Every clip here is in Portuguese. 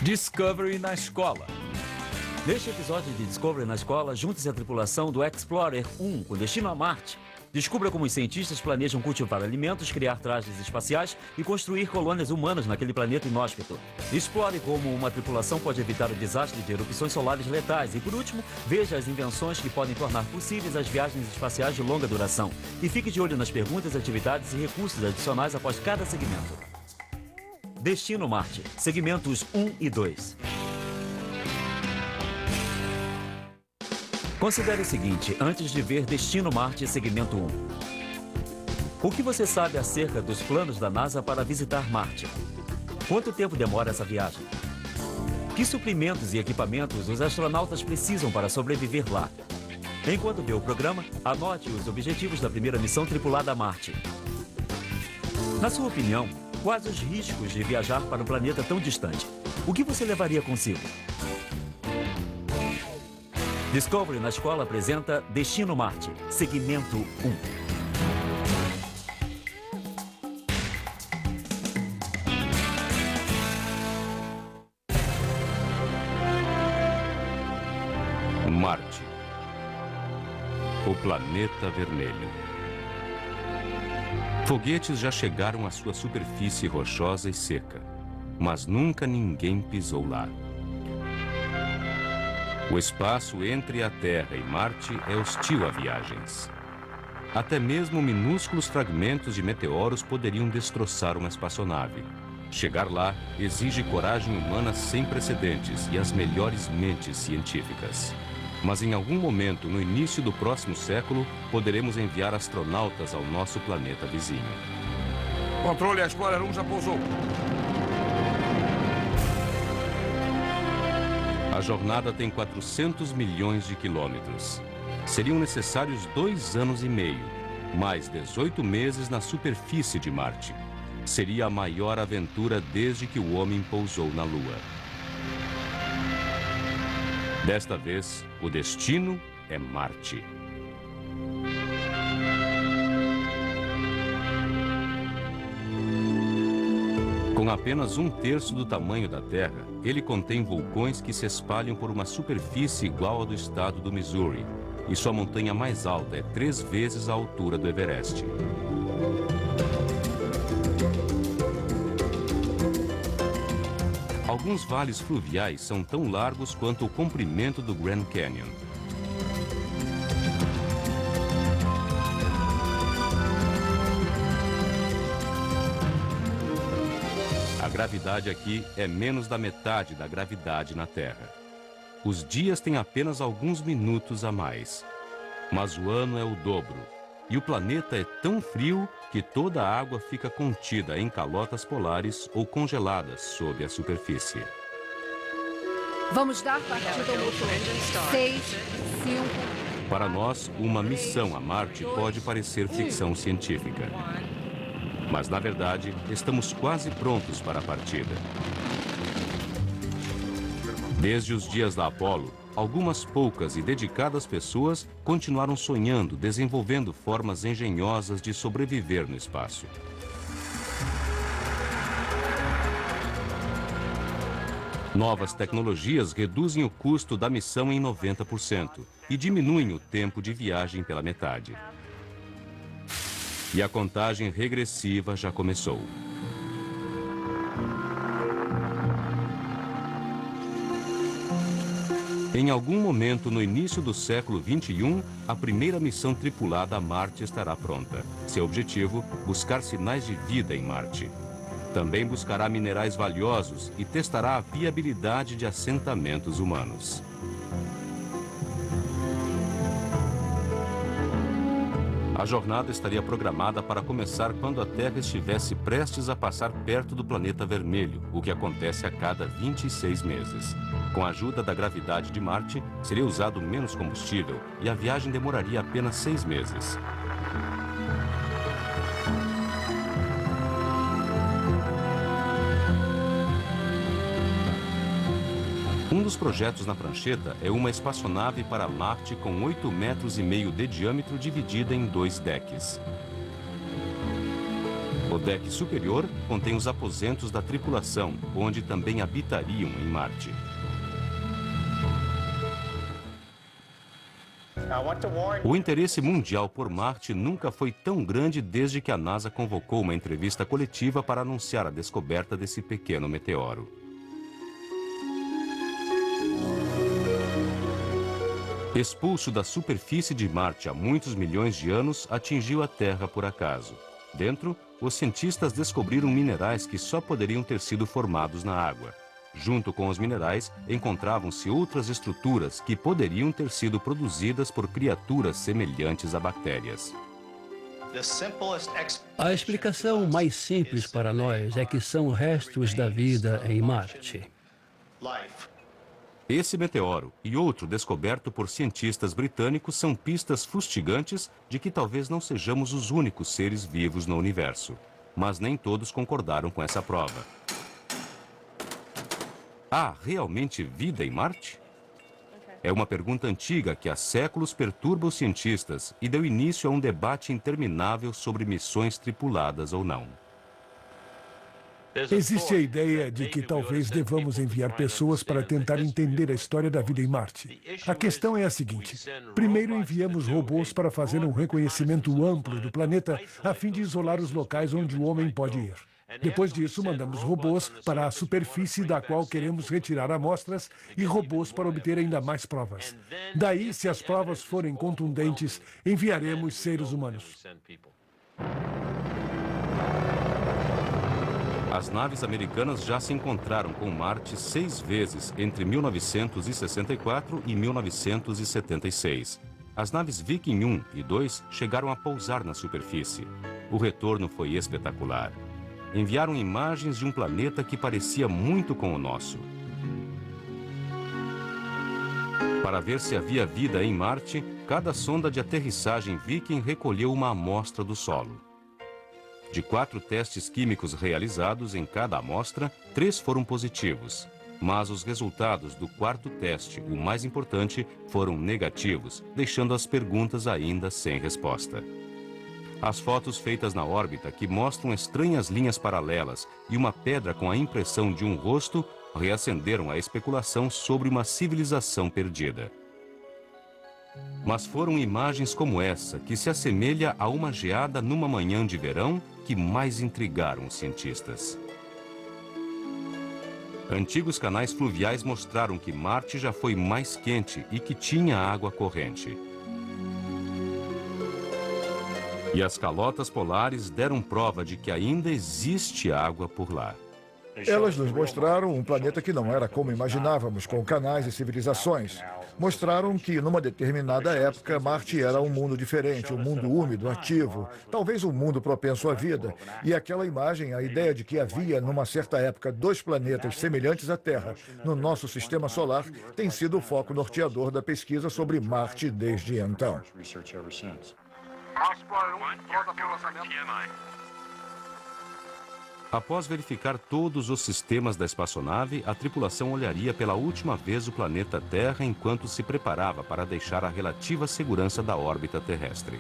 Discovery na escola. Neste episódio de Discovery na escola, junte-se à tripulação do Explorer 1 com destino a Marte. Descubra como os cientistas planejam cultivar alimentos, criar trajes espaciais e construir colônias humanas naquele planeta inóspito. Explore como uma tripulação pode evitar o desastre de erupções solares letais. E, por último, veja as invenções que podem tornar possíveis as viagens espaciais de longa duração. E fique de olho nas perguntas, atividades e recursos adicionais após cada segmento. Destino Marte, segmentos 1 e 2. Considere o seguinte, antes de ver Destino Marte, segmento 1. O que você sabe acerca dos planos da NASA para visitar Marte? Quanto tempo demora essa viagem? Que suprimentos e equipamentos os astronautas precisam para sobreviver lá? Enquanto vê o programa, anote os objetivos da primeira missão tripulada a Marte. Na sua opinião, quais os riscos de viajar para um planeta tão distante? O que você levaria consigo? Discovery na escola apresenta Destino Marte, segmento 1. Marte, o planeta vermelho. Foguetes já chegaram à sua superfície rochosa e seca, mas nunca ninguém pisou lá. O espaço entre a Terra e Marte é hostil a viagens. Até mesmo minúsculos fragmentos de meteoros poderiam destroçar uma espaçonave. Chegar lá exige coragem humana sem precedentes e as melhores mentes científicas. Mas em algum momento, no início do próximo século, poderemos enviar astronautas ao nosso planeta vizinho. Controle, a Explorer 1 já pousou. A jornada tem 400 milhões de quilômetros. Seriam necessários 2 anos e meio, mais 18 meses na superfície de Marte. Seria a maior aventura desde que o homem pousou na Lua. Desta vez, o destino é Marte. Com apenas 1/3 do tamanho da Terra, ele contém vulcões que se espalham por uma superfície igual à do estado do Missouri, e sua montanha mais alta é 3 vezes a altura do Everest. Alguns vales fluviais são tão largos quanto o comprimento do Grand Canyon. A gravidade aqui é menos da metade da gravidade na Terra. Os dias têm apenas alguns minutos a mais. Mas o ano é o dobro. E o planeta é tão frio que toda a água fica contida em calotas polares ou congeladas sob a superfície. Vamos dar partida ao motor. 6, 5... Para nós, uma missão a Marte pode parecer ficção científica. Mas, na verdade, estamos quase prontos para a partida. Desde os dias da Apollo, algumas poucas e dedicadas pessoas continuaram sonhando, desenvolvendo formas engenhosas de sobreviver no espaço. Novas tecnologias reduzem o custo da missão em 90% e diminuem o tempo de viagem pela metade. E a contagem regressiva já começou. Em algum momento no início do século XXI, a primeira missão tripulada a Marte estará pronta. Seu objetivo, buscar sinais de vida em Marte. Também buscará minerais valiosos e testará a viabilidade de assentamentos humanos. A jornada estaria programada para começar quando a Terra estivesse prestes a passar perto do planeta vermelho, o que acontece a cada 26 meses. Com a ajuda da gravidade de Marte, seria usado menos combustível e a viagem demoraria apenas 6 meses. Um dos projetos na prancheta é uma espaçonave para Marte com 8,5 metros de diâmetro dividida em 2 decks. O deck superior contém os aposentos da tripulação, onde também habitariam em Marte. O interesse mundial por Marte nunca foi tão grande desde que a NASA convocou uma entrevista coletiva para anunciar a descoberta desse pequeno meteoro. Expulso da superfície de Marte há muitos milhões de anos, atingiu a Terra por acaso. Dentro, os cientistas descobriram minerais que só poderiam ter sido formados na água. Junto com os minerais, encontravam-se outras estruturas que poderiam ter sido produzidas por criaturas semelhantes a bactérias. A explicação mais simples para nós é que são restos da vida em Marte. Esse meteoro e outro descoberto por cientistas britânicos são pistas fustigantes de que talvez não sejamos os únicos seres vivos no universo. Mas nem todos concordaram com essa prova. Há realmente vida em Marte? É uma pergunta antiga que há séculos perturba os cientistas e deu início a um debate interminável sobre missões tripuladas ou não. Existe a ideia de que talvez devamos enviar pessoas para tentar entender a história da vida em Marte. A questão é a seguinte: primeiro enviamos robôs para fazer um reconhecimento amplo do planeta a fim de isolar os locais onde o homem pode ir. Depois disso, mandamos robôs para a superfície da qual queremos retirar amostras e robôs para obter ainda mais provas. Daí, se as provas forem contundentes, enviaremos seres humanos. As naves americanas já se encontraram com Marte 6 vezes entre 1964 e 1976. As naves Viking 1 e 2 chegaram a pousar na superfície. O retorno foi espetacular. Enviaram imagens de um planeta que parecia muito com o nosso. Para ver se havia vida em Marte, cada sonda de aterrissagem Viking recolheu uma amostra do solo. De 4 testes químicos realizados em cada amostra, 3 foram positivos. Mas os resultados do 4º teste, o mais importante, foram negativos, deixando as perguntas ainda sem resposta. As fotos feitas na órbita, que mostram estranhas linhas paralelas e uma pedra com a impressão de um rosto, reacenderam a especulação sobre uma civilização perdida. Mas foram imagens como essa, que se assemelha a uma geada numa manhã de verão, que mais intrigaram os cientistas. Antigos canais fluviais mostraram que Marte já foi mais quente e que tinha água corrente. E as calotas polares deram prova de que ainda existe água por lá. Elas nos mostraram um planeta que não era como imaginávamos, com canais e civilizações. Mostraram que, numa determinada época, Marte era um mundo diferente, um mundo úmido, ativo, talvez um mundo propenso à vida. E aquela imagem, a ideia de que havia, numa certa época, 2 planetas semelhantes à Terra no nosso sistema solar, tem sido o foco norteador da pesquisa sobre Marte desde então. Após verificar todos os sistemas da espaçonave, a tripulação olharia pela última vez o planeta Terra enquanto se preparava para deixar a relativa segurança da órbita terrestre.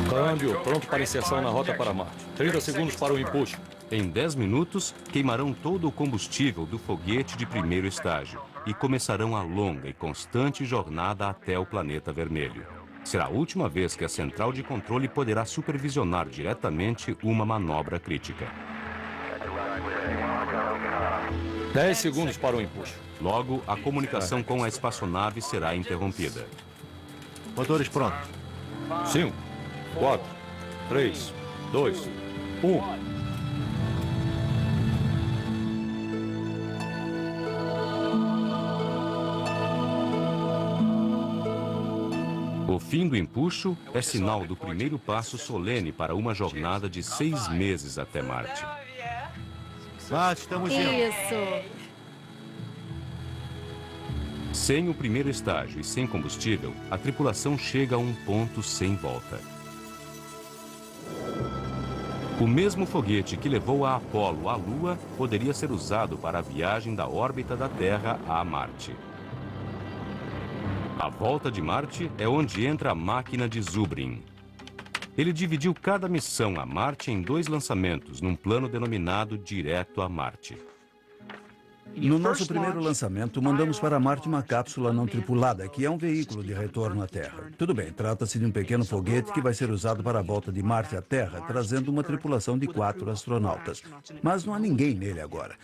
Câmbio, pronto para inserção na rota para Marte. 30 segundos para o empuxo. Em 10 minutos, queimarão todo o combustível do foguete de primeiro estágio e começarão a longa e constante jornada até o planeta vermelho. Será a última vez que a central de controle poderá supervisionar diretamente uma manobra crítica. 10 segundos para o empuxo. Logo, a comunicação com a espaçonave será interrompida. Motores prontos. 5, 4, 3, 2, 1. O fim do empuxo é sinal do primeiro passo solene para uma jornada de 6 meses até Marte. Marte, estamos indo. Isso. Sem o primeiro estágio e sem combustível, a tripulação chega a um ponto sem volta. O mesmo foguete que levou a Apollo à Lua poderia ser usado para a viagem da órbita da Terra a Marte. A volta de Marte é onde entra a máquina de Zubrin. Ele dividiu cada missão a Marte em 2 lançamentos, num plano denominado Direto a Marte. No nosso primeiro lançamento, mandamos para Marte uma cápsula não tripulada, que é um veículo de retorno à Terra. Tudo bem, trata-se de um pequeno foguete que vai ser usado para a volta de Marte à Terra, trazendo uma tripulação de 4 astronautas. Mas não há ninguém nele agora.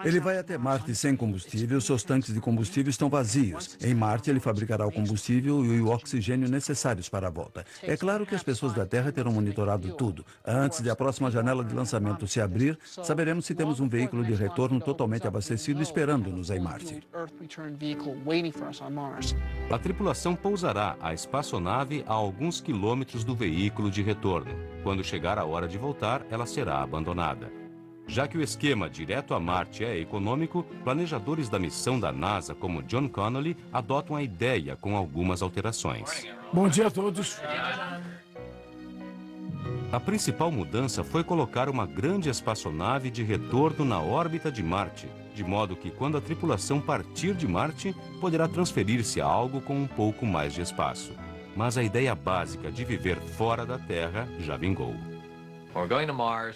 Ele vai até Marte sem combustível, seus tanques de combustível estão vazios. Em Marte, ele fabricará o combustível e o oxigênio necessários para a volta. É claro que as pessoas da Terra terão monitorado tudo. Antes de a próxima janela de lançamento se abrir, saberemos se temos um veículo de retorno totalmente abastecido esperando-nos em Marte. A tripulação pousará a espaçonave a alguns quilômetros do veículo de retorno. Quando chegar a hora de voltar, ela será abandonada. Já que o esquema direto a Marte é econômico, planejadores da missão da NASA, como John Connolly, adotam a ideia com algumas alterações. Bom dia a todos. A principal mudança foi colocar uma grande espaçonave de retorno na órbita de Marte, de modo que quando a tripulação partir de Marte, poderá transferir-se a algo com um pouco mais de espaço. Mas a ideia básica de viver fora da Terra já vingou.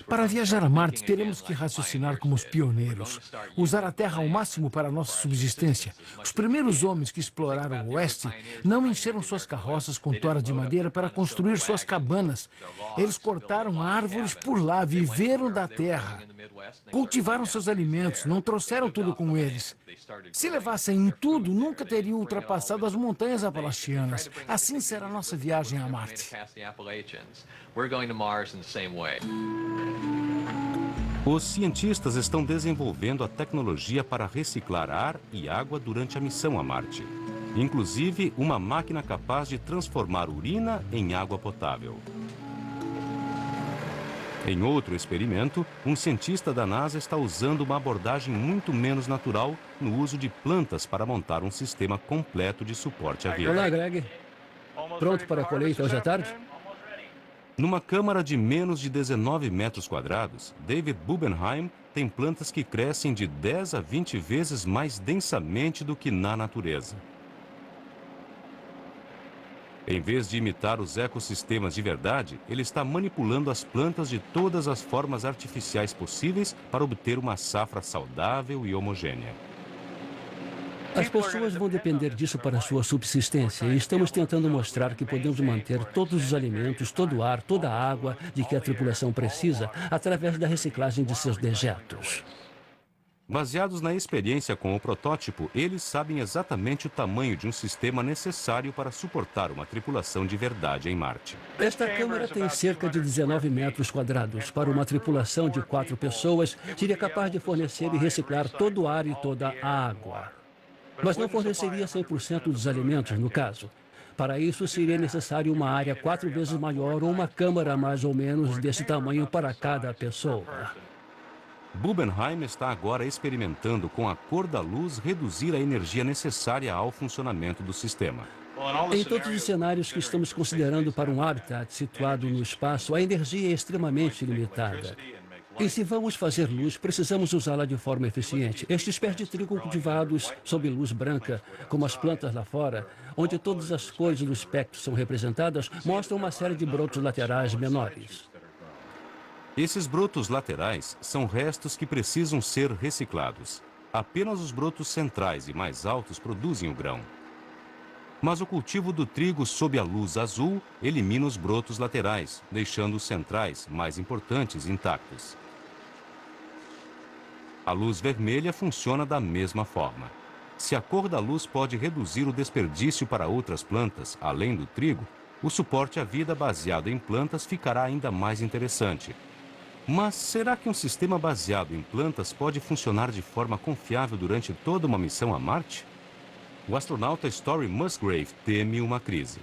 Para viajar a Marte, teremos que raciocinar como os pioneiros. Usar a Terra ao máximo para a nossa subsistência. Os primeiros homens que exploraram o Oeste não encheram suas carroças com toras de madeira para construir suas cabanas. Eles cortaram árvores por lá, viveram da terra. Cultivaram seus alimentos, não trouxeram tudo com eles. Se levassem tudo, nunca teriam ultrapassado as montanhas apalachianas. Assim será a nossa viagem a Marte. Os cientistas estão desenvolvendo a tecnologia para reciclar ar e água durante a missão a Marte. Inclusive, uma máquina capaz de transformar urina em água potável. Em outro experimento, um cientista da NASA está usando uma abordagem muito menos natural no uso de plantas para montar um sistema completo de suporte à vida. Olá, Greg. Pronto para a colheita hoje à tarde? Numa câmara de menos de 19 metros quadrados, David Bubenheim tem plantas que crescem de 10 a 20 vezes mais densamente do que na natureza. Em vez de imitar os ecossistemas de verdade, ele está manipulando as plantas de todas as formas artificiais possíveis para obter uma safra saudável e homogênea. As pessoas vão depender disso para sua subsistência e estamos tentando mostrar que podemos manter todos os alimentos, todo o ar, toda a água de que a tripulação precisa através da reciclagem de seus dejetos. Baseados na experiência com o protótipo, eles sabem exatamente o tamanho de um sistema necessário para suportar uma tripulação de verdade em Marte. Esta câmara tem cerca de 19 metros quadrados. Para uma tripulação de 4 pessoas, seria capaz de fornecer e reciclar todo o ar e toda a água. Mas não forneceria 100% dos alimentos, no caso. Para isso, seria necessário uma área 4 vezes maior ou uma câmara mais ou menos desse tamanho para cada pessoa. Bubenheim está agora experimentando com a cor da luz reduzir a energia necessária ao funcionamento do sistema. Em todos os cenários que estamos considerando para um habitat situado no espaço, a energia é extremamente limitada. E se vamos fazer luz, precisamos usá-la de forma eficiente. Estes pés de trigo cultivados sob luz branca, como as plantas lá fora, onde todas as cores do espectro são representadas, mostram uma série de brotos laterais menores. Esses brotos laterais são restos que precisam ser reciclados. Apenas os brotos centrais e mais altos produzem o grão. Mas o cultivo do trigo sob a luz azul elimina os brotos laterais, deixando os centrais, mais importantes, intactos. A luz vermelha funciona da mesma forma. Se a cor da luz pode reduzir o desperdício para outras plantas, além do trigo, o suporte à vida baseado em plantas ficará ainda mais interessante. Mas será que um sistema baseado em plantas pode funcionar de forma confiável durante toda uma missão a Marte? O astronauta Story Musgrave teme uma crise.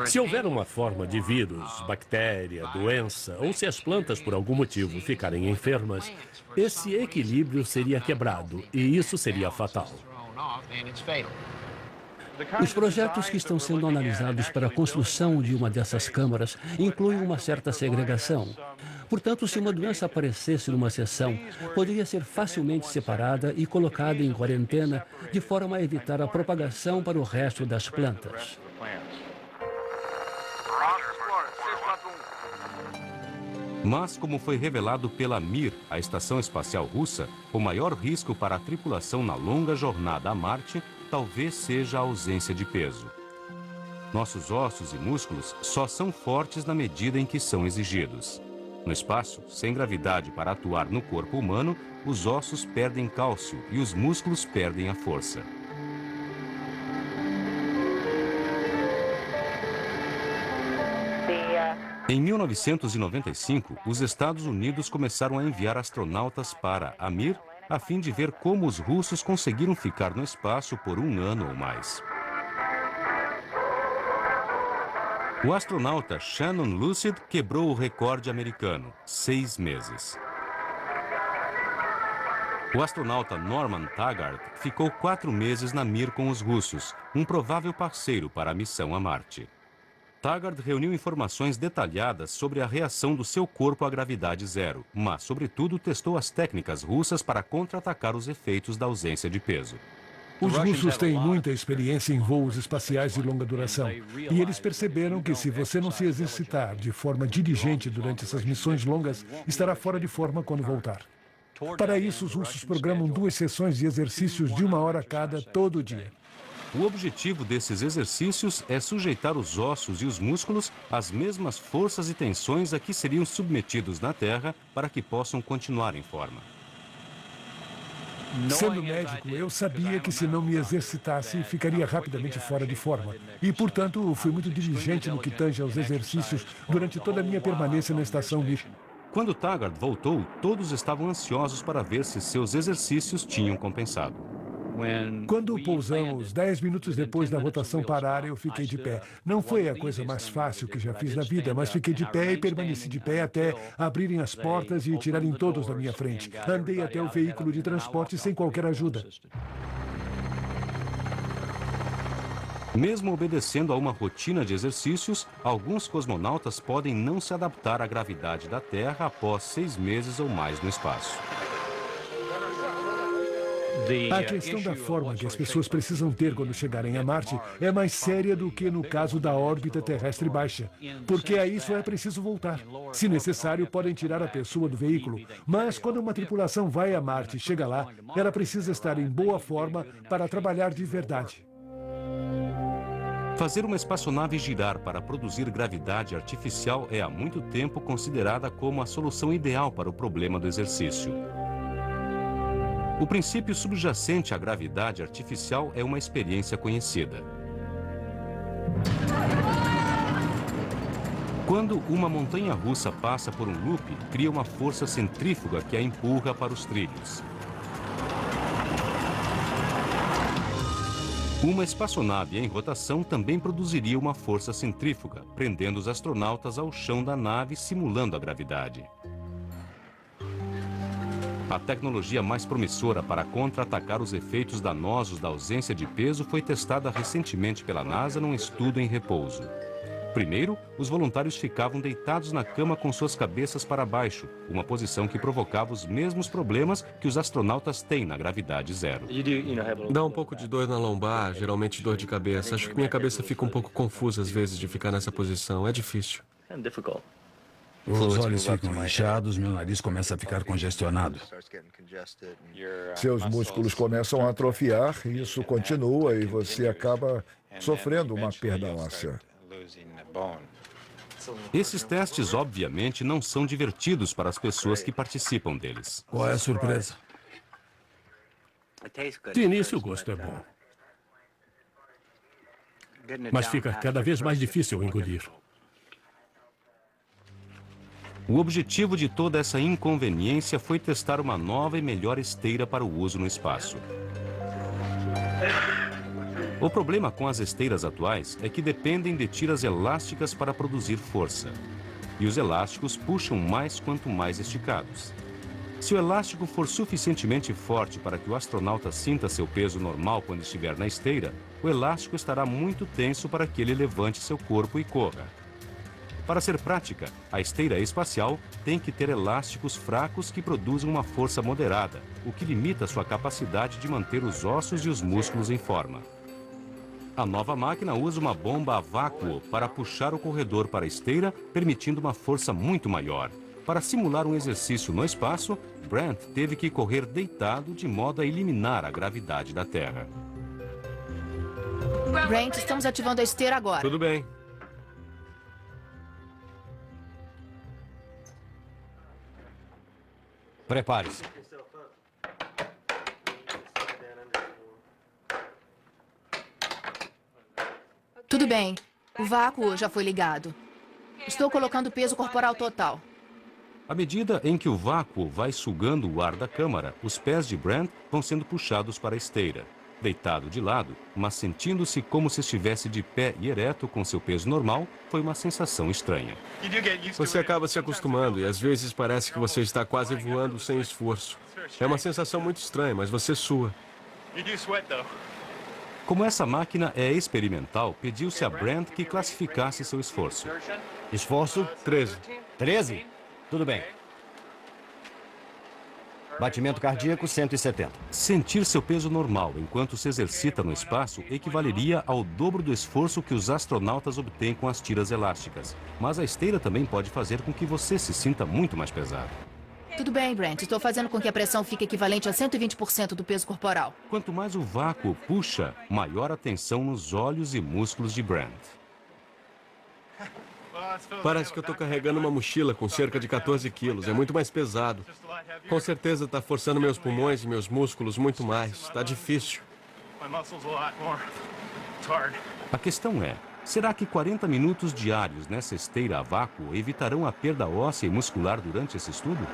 Se houver uma forma de vírus, bactéria, doença, ou se as plantas por algum motivo ficarem enfermas, esse equilíbrio seria quebrado e isso seria fatal. Os projetos que estão sendo analisados para a construção de uma dessas câmaras incluem uma certa segregação. Portanto, se uma doença aparecesse numa seção, poderia ser facilmente separada e colocada em quarentena, de forma a evitar a propagação para o resto das plantas. Mas, como foi revelado pela Mir, a estação espacial russa, o maior risco para a tripulação na longa jornada a Marte talvez seja a ausência de peso. Nossos ossos e músculos só são fortes na medida em que são exigidos. No espaço, sem gravidade para atuar no corpo humano, os ossos perdem cálcio e os músculos perdem a força. Em 1995, os Estados Unidos começaram a enviar astronautas para a Mir, a fim de ver como os russos conseguiram ficar no espaço por um ano ou mais. O astronauta Shannon Lucid quebrou o recorde americano, 6 meses. O astronauta Norman Taggart ficou 4 meses na Mir com os russos, um provável parceiro para a missão a Marte. Taggart reuniu informações detalhadas sobre a reação do seu corpo à gravidade zero, mas, sobretudo, testou as técnicas russas para contra-atacar os efeitos da ausência de peso. Os russos têm muita experiência em voos espaciais de longa duração. E eles perceberam que se você não se exercitar de forma diligente durante essas missões longas, estará fora de forma quando voltar. Para isso, os russos programam 2 sessões de exercícios de 1 hora cada, todo dia. O objetivo desses exercícios é sujeitar os ossos e os músculos às mesmas forças e tensões a que seriam submetidos na Terra para que possam continuar em forma. Sendo médico, eu sabia que se não me exercitasse, ficaria rapidamente fora de forma. E, portanto, fui muito diligente no que tange aos exercícios durante toda a minha permanência na estação Mir. Quando Taggart voltou, todos estavam ansiosos para ver se seus exercícios tinham compensado. Quando pousamos, 10 minutos depois da rotação parar, eu fiquei de pé. Não foi a coisa mais fácil que já fiz na vida, mas fiquei de pé e permaneci de pé até abrirem as portas e tirarem todos da minha frente. Andei até o veículo de transporte sem qualquer ajuda. Mesmo obedecendo a uma rotina de exercícios, alguns cosmonautas podem não se adaptar à gravidade da Terra após 6 meses ou mais no espaço. A questão da forma que as pessoas precisam ter quando chegarem a Marte é mais séria do que no caso da órbita terrestre baixa, porque a isso é preciso voltar. Se necessário, podem tirar a pessoa do veículo, mas quando uma tripulação vai a Marte e chega lá, ela precisa estar em boa forma para trabalhar de verdade. Fazer uma espaçonave girar para produzir gravidade artificial é há muito tempo considerada como a solução ideal para o problema do exercício. O princípio subjacente à gravidade artificial é uma experiência conhecida. Quando uma montanha-russa passa por um loop, cria uma força centrífuga que a empurra para os trilhos. Uma espaçonave em rotação também produziria uma força centrífuga, prendendo os astronautas ao chão da nave, simulando a gravidade. A tecnologia mais promissora para contra-atacar os efeitos danosos da ausência de peso foi testada recentemente pela NASA num estudo em repouso. Primeiro, os voluntários ficavam deitados na cama com suas cabeças para baixo, uma posição que provocava os mesmos problemas que os astronautas têm na gravidade zero. Dá um pouco de dor na lombar, geralmente dor de cabeça. Acho que minha cabeça fica um pouco confusa às vezes de ficar nessa posição. É difícil. Os olhos ficam inchados, meu nariz começa a ficar congestionado. Seus músculos começam a atrofiar, e isso continua e você acaba sofrendo uma perda óssea. Esses testes, obviamente, não são divertidos para as pessoas que participam deles. Qual é a surpresa? De início, o gosto é bom. Mas fica cada vez mais difícil engolir. O objetivo de toda essa inconveniência foi testar uma nova e melhor esteira para o uso no espaço. O problema com as esteiras atuais é que dependem de tiras elásticas para produzir força. E os elásticos puxam mais quanto mais esticados. Se o elástico for suficientemente forte para que o astronauta sinta seu peso normal quando estiver na esteira, o elástico estará muito tenso para que ele levante seu corpo e corra. Para ser prática, a esteira espacial tem que ter elásticos fracos que produzam uma força moderada, o que limita sua capacidade de manter os ossos e os músculos em forma. A nova máquina usa uma bomba a vácuo para puxar o corredor para a esteira, permitindo uma força muito maior. Para simular um exercício no espaço, Brent teve que correr deitado de modo a eliminar a gravidade da Terra. Brent, estamos ativando a esteira agora. Tudo bem. Prepare-se. Tudo bem. O vácuo já foi ligado. Estou colocando peso corporal total. À medida em que o vácuo vai sugando o ar da câmara, os pés de Brent vão sendo puxados para a esteira. Deitado de lado, mas sentindo-se como se estivesse de pé e ereto com seu peso normal, foi uma sensação estranha. Você acaba se acostumando e às vezes parece que você está quase voando sem esforço. É uma sensação muito estranha, mas você sua. Como essa máquina é experimental, pediu-se a Brent que classificasse seu esforço. Esforço? 13. 13? Tudo bem. Batimento cardíaco, 170. Sentir seu peso normal enquanto se exercita no espaço equivaleria ao dobro do esforço que os astronautas obtêm com as tiras elásticas. Mas a esteira também pode fazer com que você se sinta muito mais pesado. Tudo bem, Brent. Estou fazendo com que a pressão fique equivalente a 120% do peso corporal. Quanto mais o vácuo puxa, maior a tensão nos olhos e músculos de Brent. Parece que eu estou carregando uma mochila com cerca de 14 quilos. É muito mais pesado. Com certeza está forçando meus pulmões e meus músculos muito mais. Está difícil. A questão é, será que 40 minutos diários nessa esteira a vácuo evitarão a perda óssea e muscular durante esse estudo?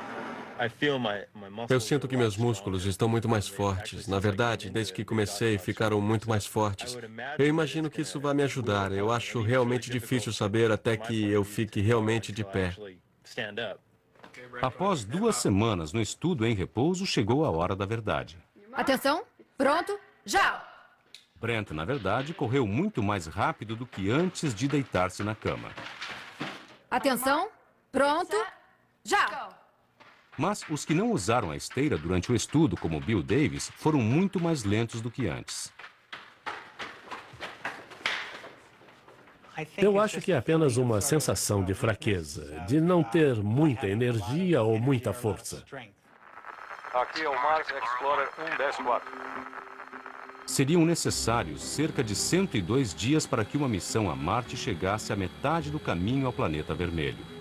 Eu sinto que meus músculos estão muito mais fortes. Na verdade, desde que comecei, ficaram muito mais fortes. Eu imagino que isso vai me ajudar. Eu acho realmente difícil saber até que eu fique realmente de pé. Após 2 semanas no estudo em repouso, chegou a hora da verdade. Atenção, pronto, já! Brent, na verdade, correu muito mais rápido do que antes de deitar-se na cama. Atenção, pronto, já! Mas os que não usaram a esteira durante o estudo, como Bill Davis, foram muito mais lentos do que antes. Eu acho que é apenas uma sensação de fraqueza, de não ter muita energia ou muita força. Aqui é o Mars Explorer 114. Seriam necessários cerca de 102 dias para que uma missão a Marte chegasse à metade do caminho ao planeta vermelho.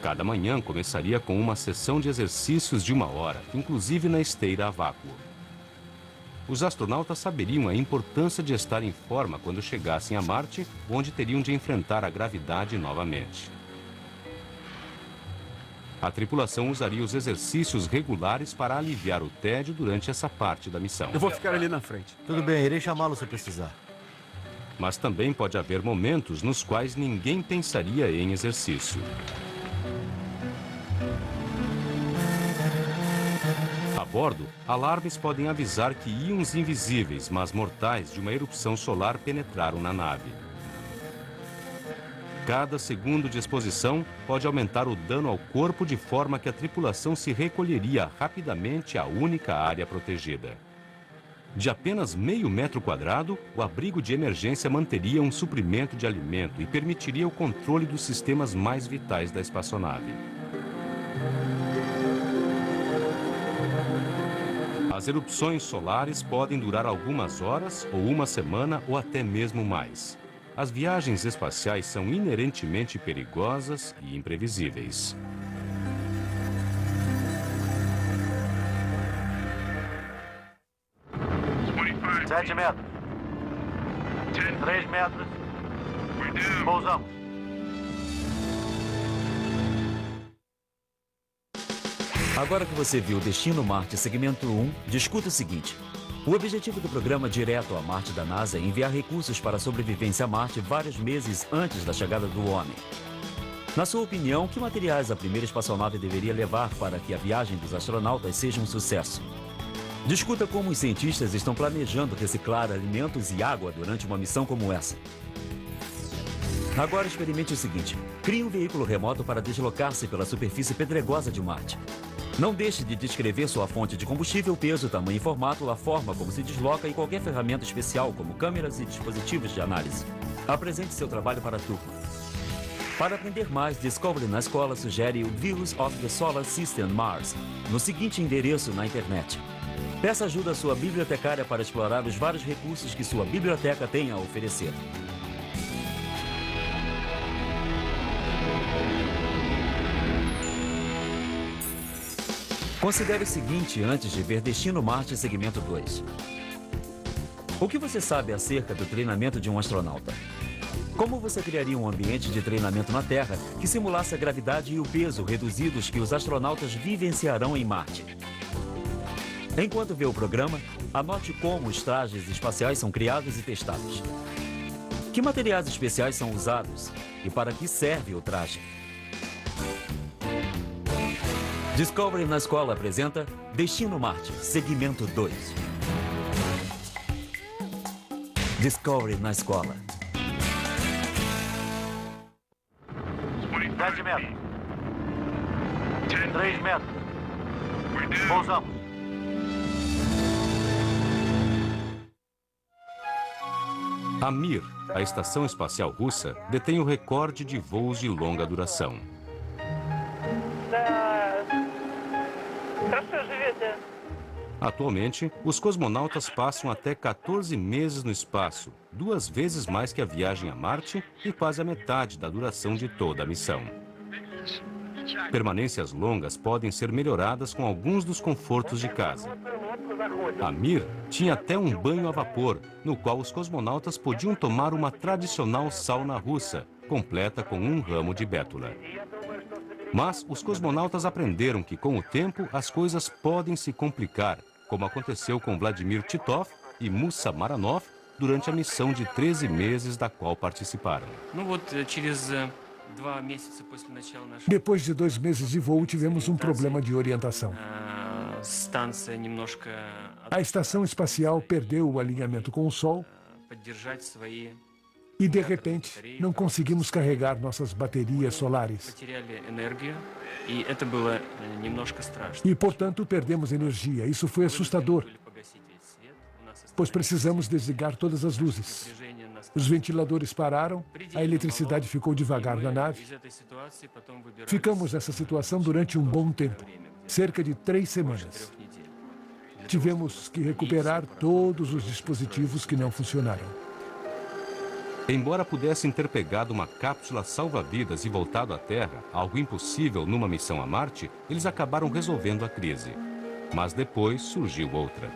Cada manhã começaria com uma sessão de exercícios de 1 hora, inclusive na esteira a vácuo. Os astronautas saberiam a importância de estar em forma quando chegassem a Marte, onde teriam de enfrentar a gravidade novamente. A tripulação usaria os exercícios regulares para aliviar o tédio durante essa parte da missão. Eu vou ficar ali na frente. Tudo bem, irei chamá-lo se precisar. Mas também pode haver momentos nos quais ninguém pensaria em exercício. A bordo, alarmes podem avisar que íons invisíveis, mas mortais, de uma erupção solar penetraram na nave. Cada segundo de exposição pode aumentar o dano ao corpo de forma que a tripulação se recolheria rapidamente à única área protegida. De apenas meio metro quadrado, o abrigo de emergência manteria um suprimento de alimento e permitiria o controle dos sistemas mais vitais da espaçonave. As erupções solares podem durar algumas horas, ou 1 semana, ou até mesmo mais. As viagens espaciais são inerentemente perigosas e imprevisíveis. Sete metros. 3 metros. Pousamos. Agora que você viu Destino Marte Segmento 1, discuta o seguinte. O objetivo do programa Direto a Marte da NASA é enviar recursos para a sobrevivência a Marte vários meses antes da chegada do homem. Na sua opinião, que materiais a primeira espaçonave deveria levar para que a viagem dos astronautas seja um sucesso? Discuta como os cientistas estão planejando reciclar alimentos e água durante uma missão como essa. Agora experimente o seguinte. Crie um veículo remoto para deslocar-se pela superfície pedregosa de Marte. Não deixe de descrever sua fonte de combustível, peso, tamanho e formato, a forma como se desloca e qualquer ferramenta especial, como câmeras e dispositivos de análise. Apresente seu trabalho para a turma. Para aprender mais, Discovery na Escola sugere o Views of the Solar System Mars, no seguinte endereço na internet. Peça ajuda à sua bibliotecária para explorar os vários recursos que sua biblioteca tem a oferecer. Considere o seguinte antes de ver Destino Marte Segmento 2. O que você sabe acerca do treinamento de um astronauta? Como você criaria um ambiente de treinamento na Terra que simulasse a gravidade e o peso reduzidos que os astronautas vivenciarão em Marte? Enquanto vê o programa, anote como os trajes espaciais são criados e testados. Que materiais especiais são usados e para que serve o traje? Discovery na Escola apresenta Destino Marte, Segmento 2. Discovery na Escola. 7 metros. 3 metros. Pousamos. A Mir, a estação espacial russa, detém o recorde de voos de longa duração. Atualmente, os cosmonautas passam até 14 meses no espaço, 2 vezes mais que a viagem a Marte e quase a metade da duração de toda a missão. Permanências longas podem ser melhoradas com alguns dos confortos de casa. A Mir tinha até um banho a vapor, no qual os cosmonautas podiam tomar uma tradicional sauna russa, completa com um ramo de bétula. Mas os cosmonautas aprenderam que, com o tempo, as coisas podem se complicar, como aconteceu com Vladimir Titov e Musa Maranov durante a missão de 13 meses da qual participaram. Depois de 2 meses de voo, tivemos um problema de orientação. A estação espacial perdeu o alinhamento com o Sol e, de repente, não conseguimos carregar nossas baterias solares. E, portanto, perdemos energia. Isso foi assustador, pois precisamos desligar todas as luzes. Os ventiladores pararam, a eletricidade ficou devagar na nave. Ficamos nessa situação durante um bom tempo, cerca de 3 semanas. Tivemos que recuperar todos os dispositivos que não funcionaram. Embora pudessem ter pegado uma cápsula salva-vidas e voltado à Terra, algo impossível numa missão a Marte, eles acabaram resolvendo a crise. Mas depois surgiu outra.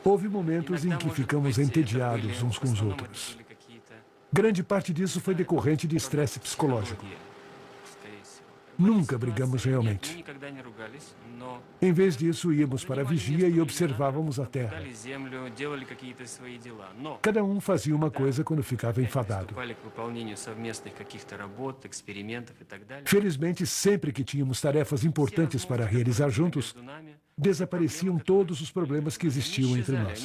Houve momentos em que ficamos entediados uns com os outros. Grande parte disso foi decorrente de estresse psicológico. Nunca brigamos realmente. Em vez disso, íamos para a vigia e observávamos a Terra. Cada um fazia uma coisa quando ficava enfadado. Felizmente, sempre que tínhamos tarefas importantes para realizar juntos, desapareciam todos os problemas que existiam entre nós.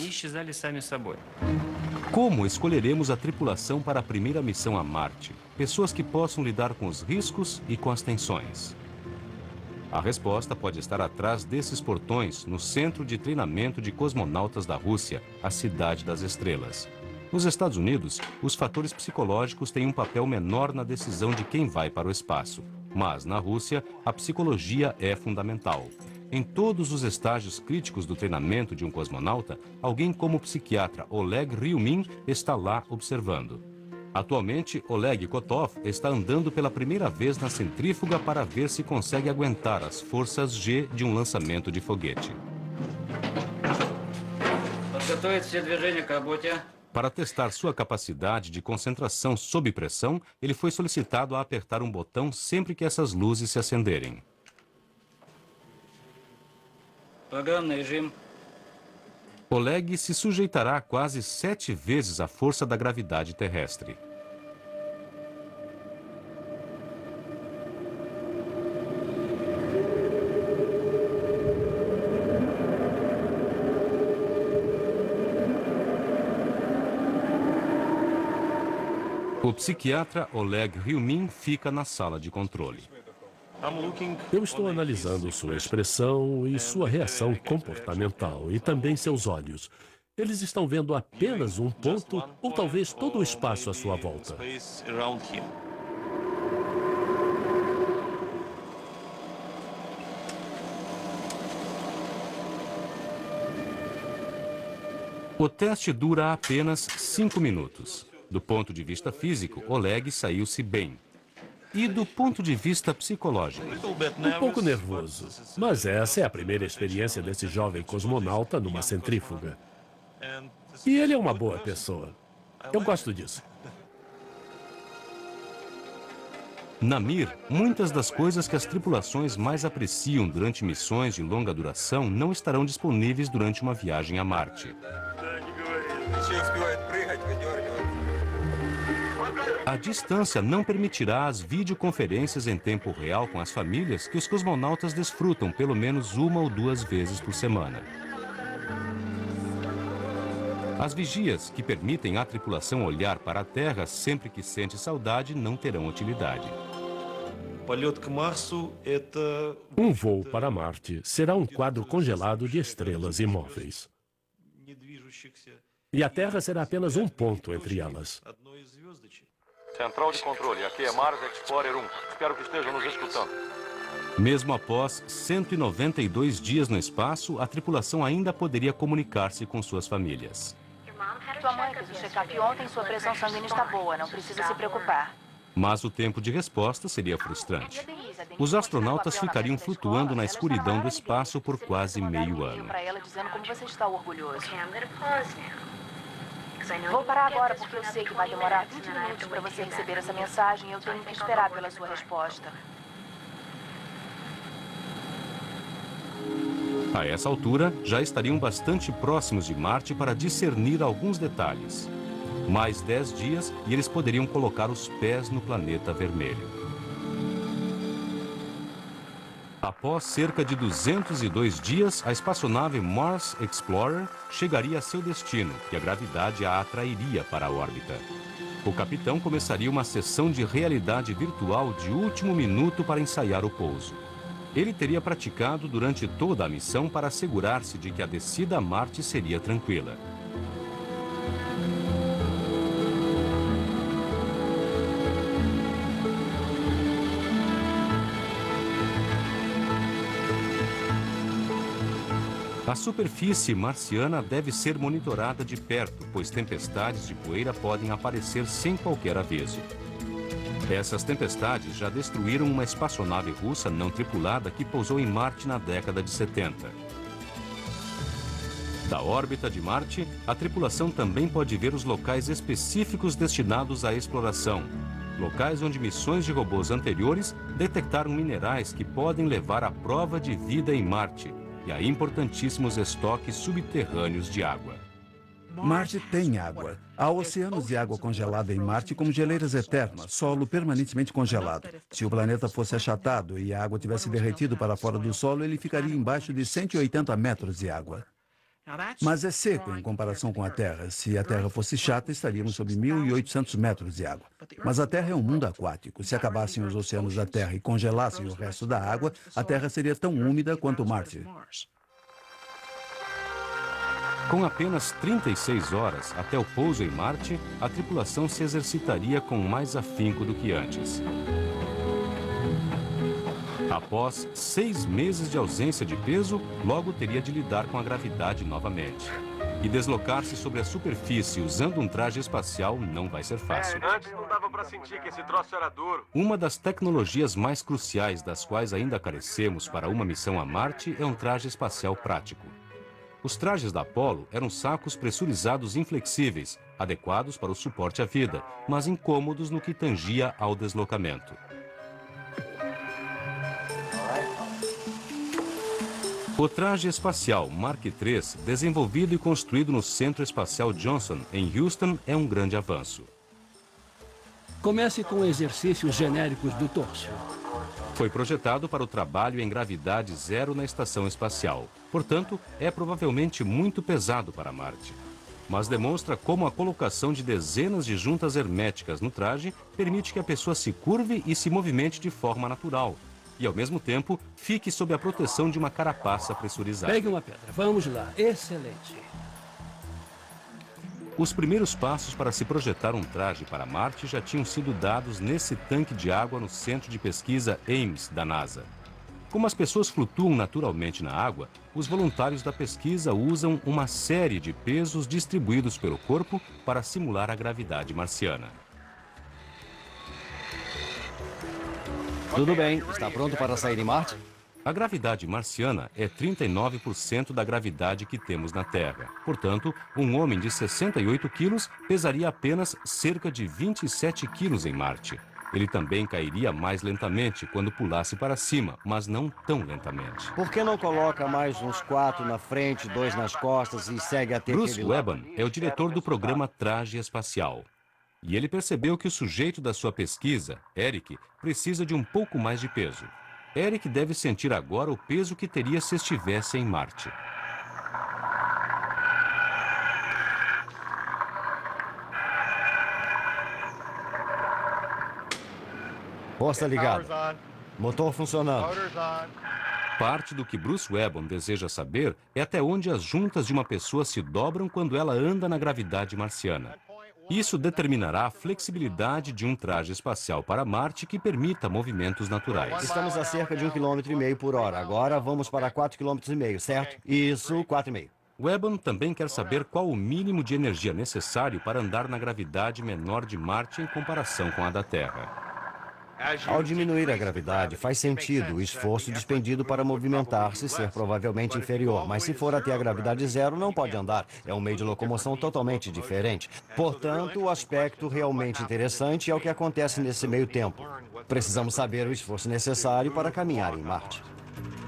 Como escolheremos a tripulação para a primeira missão a Marte? Pessoas que possam lidar com os riscos e com as tensões. A resposta pode estar atrás desses portões, no Centro de Treinamento de Cosmonautas da Rússia, a Cidade das Estrelas. Nos Estados Unidos, os fatores psicológicos têm um papel menor na decisão de quem vai para o espaço. Mas, na Rússia, a psicologia é fundamental. Em todos os estágios críticos do treinamento de um cosmonauta, alguém como o psiquiatra Oleg Ryumin está lá observando. Atualmente, Oleg Kotov está andando pela primeira vez na centrífuga para ver se consegue aguentar as forças G de um lançamento de foguete. Para testar sua capacidade de concentração sob pressão, ele foi solicitado a apertar um botão sempre que essas luzes se acenderem. Oleg se sujeitará a quase 7 vezes a força da gravidade terrestre. O psiquiatra Oleg Ryumin fica na sala de controle. Eu estou analisando sua expressão e sua reação comportamental e também seus olhos. Eles estão vendo apenas um ponto ou talvez todo o espaço à sua volta. O teste dura apenas 5 minutos. Do ponto de vista físico, Oleg saiu-se bem. E do ponto de vista psicológico? Um pouco nervoso. Mas essa é a primeira experiência desse jovem cosmonauta numa centrífuga. E ele é uma boa pessoa. Eu gosto disso. Na Mir, muitas das coisas que as tripulações mais apreciam durante missões de longa duração não estarão disponíveis durante uma viagem a Marte. A distância não permitirá as videoconferências em tempo real com as famílias que os cosmonautas desfrutam pelo menos 1 ou 2 vezes por semana. As vigias, que permitem à tripulação olhar para a Terra sempre que sente saudade, não terão utilidade. Um voo para Marte será um quadro congelado de estrelas imóveis. E a Terra será apenas um ponto entre elas. Central de controle, aqui é Mars Explorer 1. Espero que estejam nos escutando. Mesmo após 192 dias no espaço, a tripulação ainda poderia comunicar-se com suas famílias. Sua mãe fez o check-up ontem e sua pressão sanguínea está boa, não precisa se preocupar. Mas o tempo de resposta seria frustrante. Os astronautas ficariam flutuando na escuridão do espaço por quase meio ano. Para ela dizendo como você está orgulhoso. Vou parar agora porque eu sei que vai demorar 20 minutos para você receber essa mensagem e eu tenho que esperar pela sua resposta. A essa altura, já estariam bastante próximos de Marte para discernir alguns detalhes. Mais 10 dias e eles poderiam colocar os pés no planeta vermelho. Após cerca de 202 dias, a espaçonave Mars Explorer chegaria a seu destino e a gravidade a atrairia para a órbita. O capitão começaria uma sessão de realidade virtual de último minuto para ensaiar o pouso. Ele teria praticado durante toda a missão para assegurar-se de que a descida a Marte seria tranquila. A superfície marciana deve ser monitorada de perto, pois tempestades de poeira podem aparecer sem qualquer aviso. Essas tempestades já destruíram uma espaçonave russa não tripulada que pousou em Marte na década de 70. Da órbita de Marte, a tripulação também pode ver os locais específicos destinados à exploração. Locais onde missões de robôs anteriores detectaram minerais que podem levar à prova de vida em Marte e a importantíssimos estoques subterrâneos de água. Marte tem água. Há oceanos de água congelada em Marte como geleiras eternas, solo permanentemente congelado. Se o planeta fosse achatado e a água tivesse derretido para fora do solo, ele ficaria embaixo de 180 metros de água. Mas é seco em comparação com a Terra. Se a Terra fosse chata, estaríamos sob 1.800 metros de água. Mas a Terra é um mundo aquático. Se acabassem os oceanos da Terra e congelassem o resto da água, a Terra seria tão úmida quanto Marte. Com apenas 36 horas até o pouso em Marte, a tripulação se exercitaria com mais afinco do que antes. Após 6 meses de ausência de peso, logo teria de lidar com a gravidade novamente. E deslocar-se sobre a superfície usando um traje espacial não vai ser fácil. Antes não dava pra sentir que esse troço era duro. Uma das tecnologias mais cruciais das quais ainda carecemos para uma missão a Marte é um traje espacial prático. Os trajes da Apollo eram sacos pressurizados inflexíveis, adequados para o suporte à vida, mas incômodos no que tangia ao deslocamento. O traje espacial Mark III, desenvolvido e construído no Centro Espacial Johnson, em Houston, é um grande avanço. Comece com exercícios genéricos do torso. Foi projetado para o trabalho em gravidade zero na estação espacial. Portanto, é provavelmente muito pesado para Marte. Mas demonstra como a colocação de dezenas de juntas herméticas no traje permite que a pessoa se curve e se movimente de forma natural. E, ao mesmo tempo, fique sob a proteção de uma carapaça pressurizada. Pegue uma pedra. Vamos lá. Excelente. Os primeiros passos para se projetar um traje para Marte já tinham sido dados nesse tanque de água no Centro de Pesquisa Ames, da NASA. Como as pessoas flutuam naturalmente na água, os voluntários da pesquisa usam uma série de pesos distribuídos pelo corpo para simular a gravidade marciana. Tudo bem, está pronto para sair em Marte? A gravidade marciana é 39% da gravidade que temos na Terra. Portanto, um homem de 68 quilos pesaria apenas cerca de 27 quilos em Marte. Ele também cairia mais lentamente quando pulasse para cima, mas não tão lentamente. Por que não coloca mais uns 4 na frente, 2 nas costas e segue até Bruce aquele lado? Webban é o diretor do programa Traje Espacial. E ele percebeu que o sujeito da sua pesquisa, Eric, precisa de um pouco mais de peso. Eric deve sentir agora o peso que teria se estivesse em Marte. Posta ligada. Motor funcionando. Parte do que Bruce Webban deseja saber é até onde as juntas de uma pessoa se dobram quando ela anda na gravidade marciana. Isso determinará a flexibilidade de um traje espacial para Marte que permita movimentos naturais. Estamos a cerca de 1,5 km por hora. Agora vamos para 4,5 km, certo? Isso, 4,5. Webban também quer saber qual o mínimo de energia necessário para andar na gravidade menor de Marte em comparação com a da Terra. Ao diminuir a gravidade, faz sentido o esforço despendido para movimentar-se ser provavelmente inferior. Mas se for até a gravidade zero, não pode andar. É um meio de locomoção totalmente diferente. Portanto, o aspecto realmente interessante é o que acontece nesse meio tempo. Precisamos saber o esforço necessário para caminhar em Marte.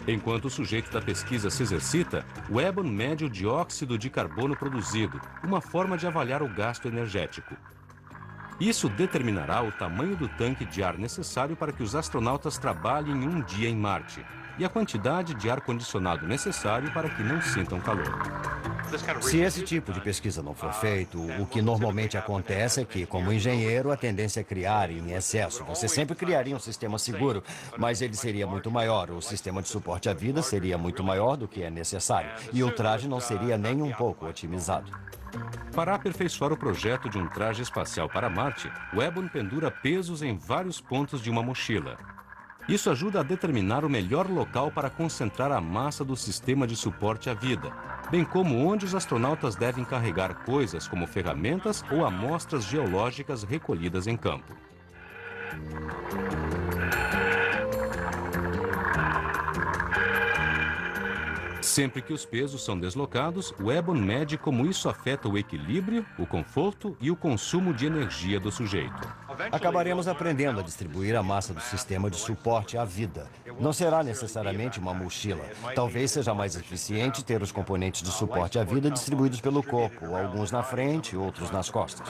Enquanto o sujeito da pesquisa se exercita, Webban mede o dióxido de carbono produzido, uma forma de avaliar o gasto energético. Isso determinará o tamanho do tanque de ar necessário para que os astronautas trabalhem um dia em Marte e a quantidade de ar-condicionado necessário para que não sintam calor. Se esse tipo de pesquisa não for feito, o que normalmente acontece é que, como engenheiro, a tendência é criar em excesso. Você sempre criaria um sistema seguro, mas ele seria muito maior. O sistema de suporte à vida seria muito maior do que é necessário. E o traje não seria nem um pouco otimizado. Para aperfeiçoar o projeto de um traje espacial para Marte, Webban pendura pesos em vários pontos de uma mochila. Isso ajuda a determinar o melhor local para concentrar a massa do sistema de suporte à vida, bem como onde os astronautas devem carregar coisas como ferramentas ou amostras geológicas recolhidas em campo. Sempre que os pesos são deslocados, Webban mede como isso afeta o equilíbrio, o conforto e o consumo de energia do sujeito. Acabaremos aprendendo a distribuir a massa do sistema de suporte à vida. Não será necessariamente uma mochila. Talvez seja mais eficiente ter os componentes de suporte à vida distribuídos pelo corpo, alguns na frente, outros nas costas.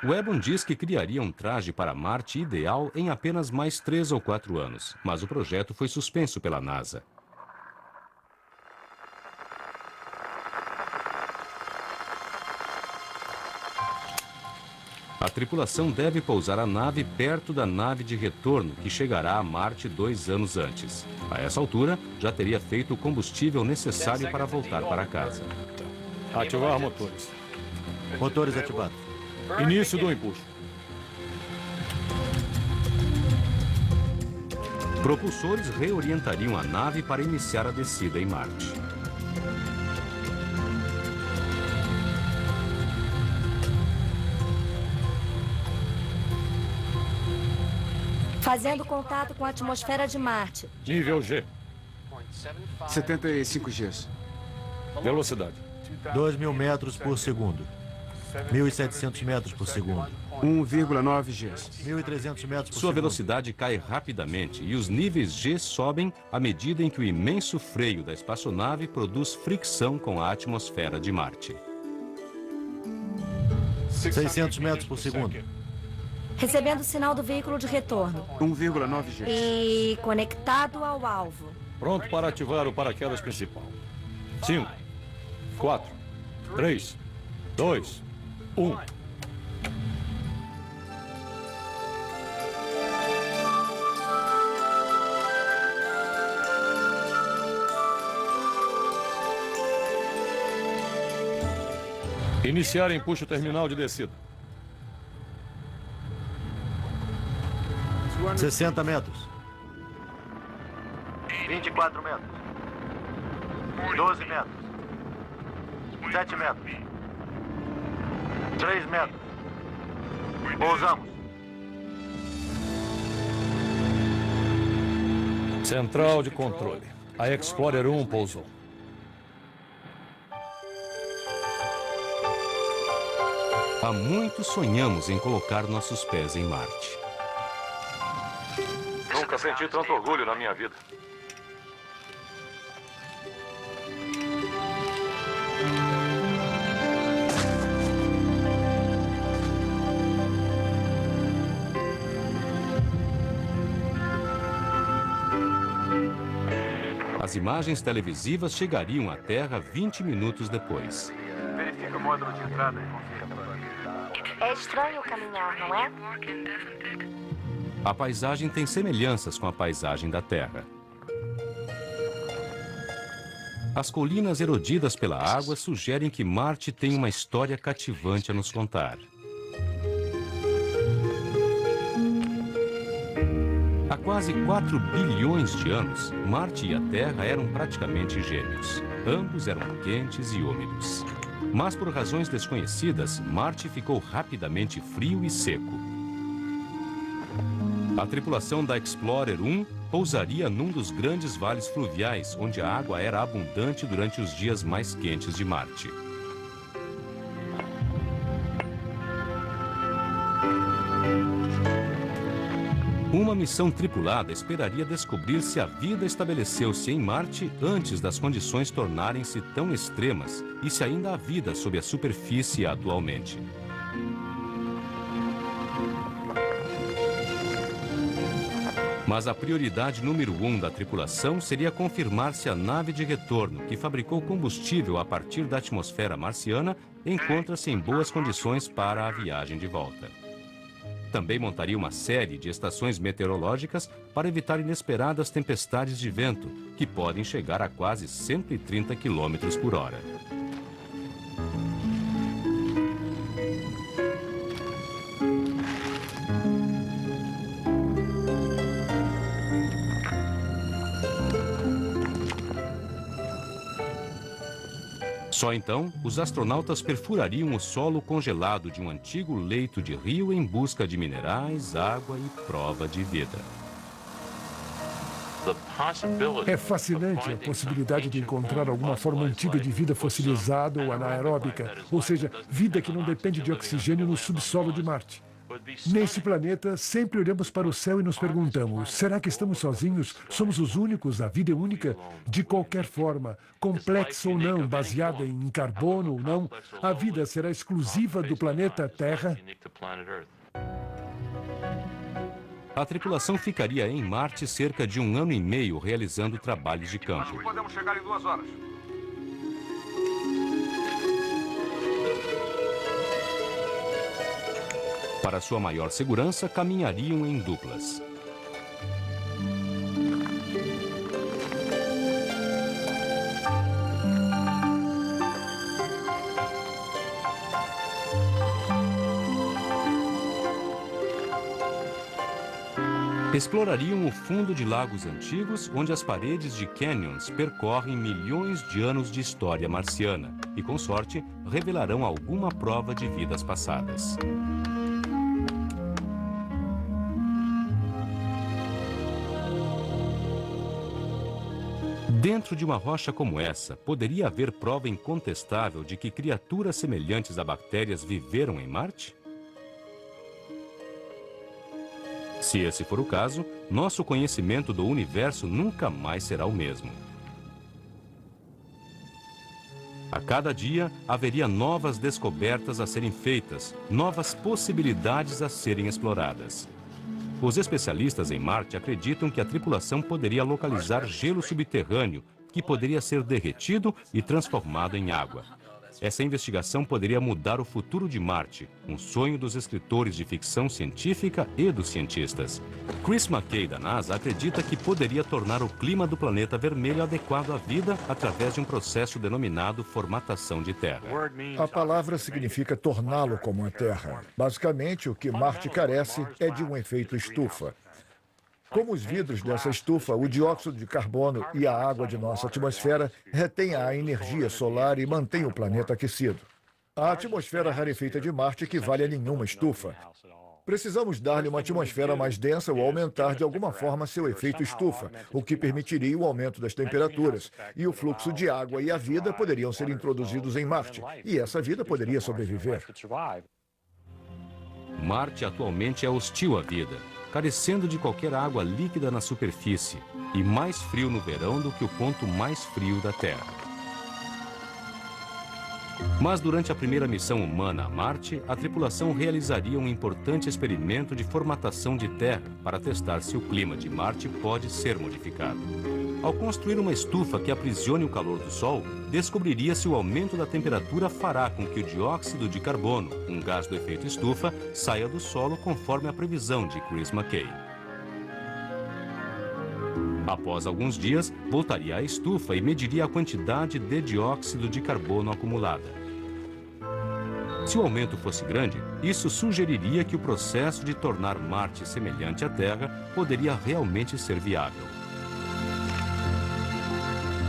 Webban diz que criaria um traje para Marte ideal em apenas mais 3 ou 4 anos, mas o projeto foi suspenso pela NASA. A tripulação deve pousar a nave perto da nave de retorno, que chegará a Marte 2 anos antes. A essa altura, já teria feito o combustível necessário para voltar para casa. Ativar motores. Motores ativados. Início do empuxo. Propulsores reorientariam a nave para iniciar a descida em Marte. Fazendo contato com a atmosfera de Marte. Nível G. 75 Gs. Velocidade. 2.000 metros por segundo. 1.700 metros por segundo. 1,9 Gs. 1.300 metros por Sua segundo. velocidade cai rapidamente e os níveis G sobem à medida em que o imenso freio da espaçonave produz fricção com a atmosfera de Marte. 600 metros por segundo. Recebendo o sinal do veículo de retorno. 1,9 Gs. E conectado ao alvo. Pronto para ativar o paraquedas principal. 5, 4, 3, 2, 1. Iniciar empuxo terminal de descida. 60 metros. 24 metros. 12 metros. 7 metros. 3 metros. Pousamos. Central de controle. A Explorer 1 pousou. Há muito sonhamos em colocar nossos pés em Marte. Nunca senti tanto orgulho na minha vida. As imagens televisivas chegariam à Terra 20 minutos depois. Verifica o módulo de entrada e confirma. É estranho caminhar, não é? A paisagem tem semelhanças com a paisagem da Terra. As colinas erodidas pela água sugerem que Marte tem uma história cativante a nos contar. Há quase 4 bilhões de anos, Marte e a Terra eram praticamente gêmeos. Ambos eram quentes e úmidos. Mas por razões desconhecidas, Marte ficou rapidamente frio e seco. A tripulação da Explorer 1 pousaria num dos grandes vales fluviais, onde a água era abundante durante os dias mais quentes de Marte. Uma missão tripulada esperaria descobrir se a vida estabeleceu-se em Marte antes das condições tornarem-se tão extremas e se ainda há vida sob a superfície atualmente. Mas a prioridade número 1 da tripulação seria confirmar se a nave de retorno, que fabricou combustível a partir da atmosfera marciana, encontra-se em boas condições para a viagem de volta. Também montaria uma série de estações meteorológicas para evitar inesperadas tempestades de vento, que podem chegar a quase 130 km por hora. Só então, os astronautas perfurariam o solo congelado de um antigo leito de rio em busca de minerais, água e prova de vida. É fascinante a possibilidade de encontrar alguma forma antiga de vida fossilizada ou anaeróbica, ou seja, vida que não depende de oxigênio no subsolo de Marte. Neste planeta, sempre olhamos para o céu e nos perguntamos, será que estamos sozinhos? Somos os únicos? A vida é única? De qualquer forma, complexa ou não, baseada em carbono ou não, a vida será exclusiva do planeta Terra? A tripulação ficaria em Marte cerca de 1 ano e meio realizando trabalhos de campo. Podemos chegar em 2 horas. Para sua maior segurança, caminhariam em duplas. Explorariam o fundo de lagos antigos, onde as paredes de canyons percorrem milhões de anos de história marciana e, com sorte, revelarão alguma prova de vidas passadas. Dentro de uma rocha como essa, poderia haver prova incontestável de que criaturas semelhantes a bactérias viveram em Marte? Se esse for o caso, nosso conhecimento do universo nunca mais será o mesmo. A cada dia, haveria novas descobertas a serem feitas, novas possibilidades a serem exploradas. Os especialistas em Marte acreditam que a tripulação poderia localizar gelo subterrâneo, que poderia ser derretido e transformado em água. essa investigação poderia mudar o futuro de Marte, um sonho dos escritores de ficção científica e dos cientistas. Chris McKay, da NASA, acredita que poderia tornar o clima do planeta vermelho adequado à vida através de um processo denominado formatação de terra. A palavra significa torná-lo como a Terra. Basicamente, o que Marte carece é de um efeito estufa. Como os vidros dessa estufa, o dióxido de carbono e a água de nossa atmosfera retêm a energia solar e mantêm o planeta aquecido. A atmosfera rarefeita de Marte equivale a nenhuma estufa. Precisamos dar-lhe uma atmosfera mais densa ou aumentar de alguma forma seu efeito estufa, o que permitiria o aumento das temperaturas. E o fluxo de água e a vida poderiam ser introduzidos em Marte, e essa vida poderia sobreviver. Marte atualmente é hostil à vida, carecendo de qualquer água líquida na superfície e mais frio no verão do que o ponto mais frio da Terra. Mas durante a primeira missão humana a Marte, a tripulação realizaria um importante experimento de formatação de terra para testar se o clima de Marte pode ser modificado. Ao construir uma estufa que aprisione o calor do Sol, descobriria se o aumento da temperatura fará com que o dióxido de carbono, um gás do efeito estufa, saia do solo conforme a previsão de Chris McKay. Após alguns dias, voltaria à estufa e mediria a quantidade de dióxido de carbono acumulada. Se o aumento fosse grande, isso sugeriria que o processo de tornar Marte semelhante à Terra poderia realmente ser viável.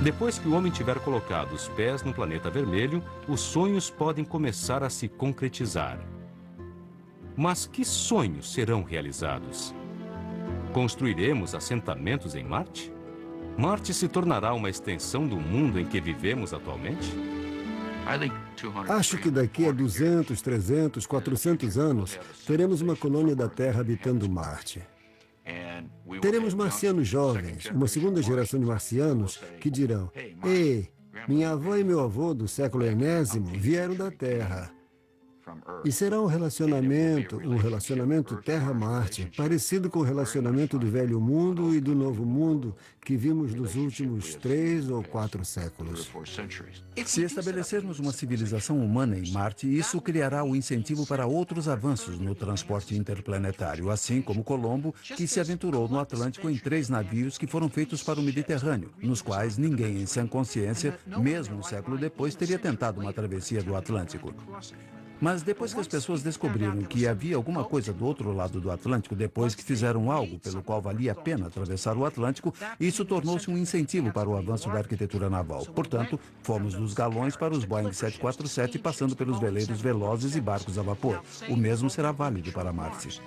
Depois que o homem tiver colocado os pés no planeta vermelho, os sonhos podem começar a se concretizar. Mas que sonhos serão realizados? Construiremos assentamentos em Marte? Marte se tornará uma extensão do mundo em que vivemos atualmente? Acho que daqui a 200, 300, 400 anos, teremos uma colônia da Terra habitando Marte. Teremos marcianos jovens, uma segunda geração de marcianos que dirão: ei, minha avó e meu avô do século enésimo vieram da Terra. E será um relacionamento Terra-Marte, parecido com o relacionamento do Velho Mundo e do Novo Mundo que vimos nos últimos 3 ou 4 séculos. Se estabelecermos uma civilização humana em Marte, isso criará o incentivo para outros avanços no transporte interplanetário, assim como Colombo, que se aventurou no Atlântico em 3 navios que foram feitos para o Mediterrâneo, nos quais ninguém em sã consciência, mesmo um século depois, teria tentado uma travessia do Atlântico. Mas depois que as pessoas descobriram que havia alguma coisa do outro lado do Atlântico, depois que fizeram algo pelo qual valia a pena atravessar o Atlântico, isso tornou-se um incentivo para o avanço da arquitetura naval. Portanto, fomos dos galões para os Boeing 747, passando pelos veleiros velozes e barcos a vapor. O mesmo será válido para Marte.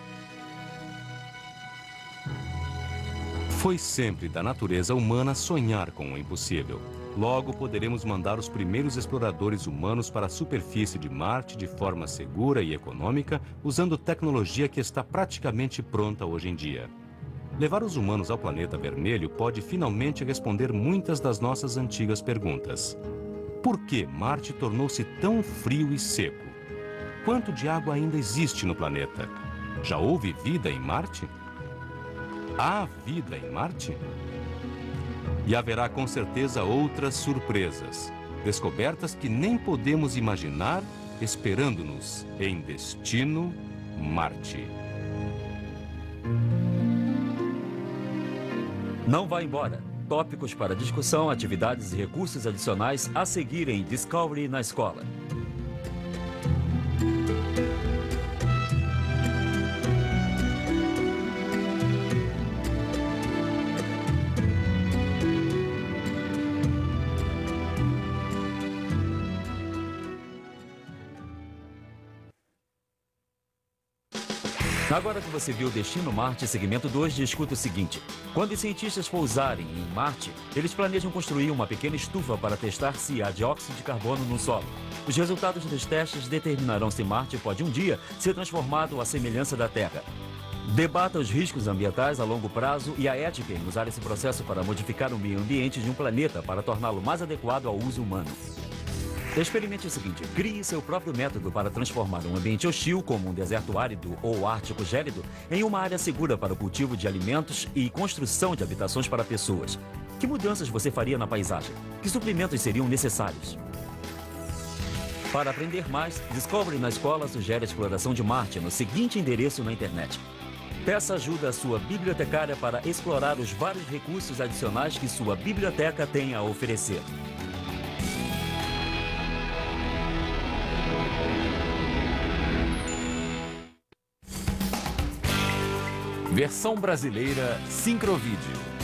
Foi sempre da natureza humana sonhar com o impossível. Logo, poderemos mandar os primeiros exploradores humanos para a superfície de Marte de forma segura e econômica, usando tecnologia que está praticamente pronta hoje em dia. Levar os humanos ao planeta vermelho pode finalmente responder muitas das nossas antigas perguntas. Por que Marte tornou-se tão frio e seco? Quanto de água ainda existe no planeta? Já houve vida em Marte? Há vida em Marte? E haverá com certeza outras surpresas, descobertas que nem podemos imaginar, esperando-nos em Destino Marte. Não vá embora. Tópicos para discussão, atividades e recursos adicionais a seguir em Discovery na Escola. Agora que você viu Destino Marte, segmento 2, discuta o seguinte. Quando os cientistas pousarem em Marte, eles planejam construir uma pequena estufa para testar se há dióxido de carbono no solo. Os resultados dos testes determinarão se Marte pode um dia ser transformado à semelhança da Terra. Debata os riscos ambientais a longo prazo e a ética em usar esse processo para modificar o meio ambiente de um planeta para torná-lo mais adequado ao uso humano. Experimente o seguinte, crie seu próprio método para transformar um ambiente hostil, como um deserto árido ou ártico gélido, em uma área segura para o cultivo de alimentos e construção de habitações para pessoas. Que mudanças você faria na paisagem? Que suplementos seriam necessários? Para aprender mais, Discovery na Escola sugere a exploração de Marte no seguinte endereço na internet. Peça ajuda à sua bibliotecária para explorar os vários recursos adicionais que sua biblioteca tem a oferecer. Versão brasileira Sincrovídeo.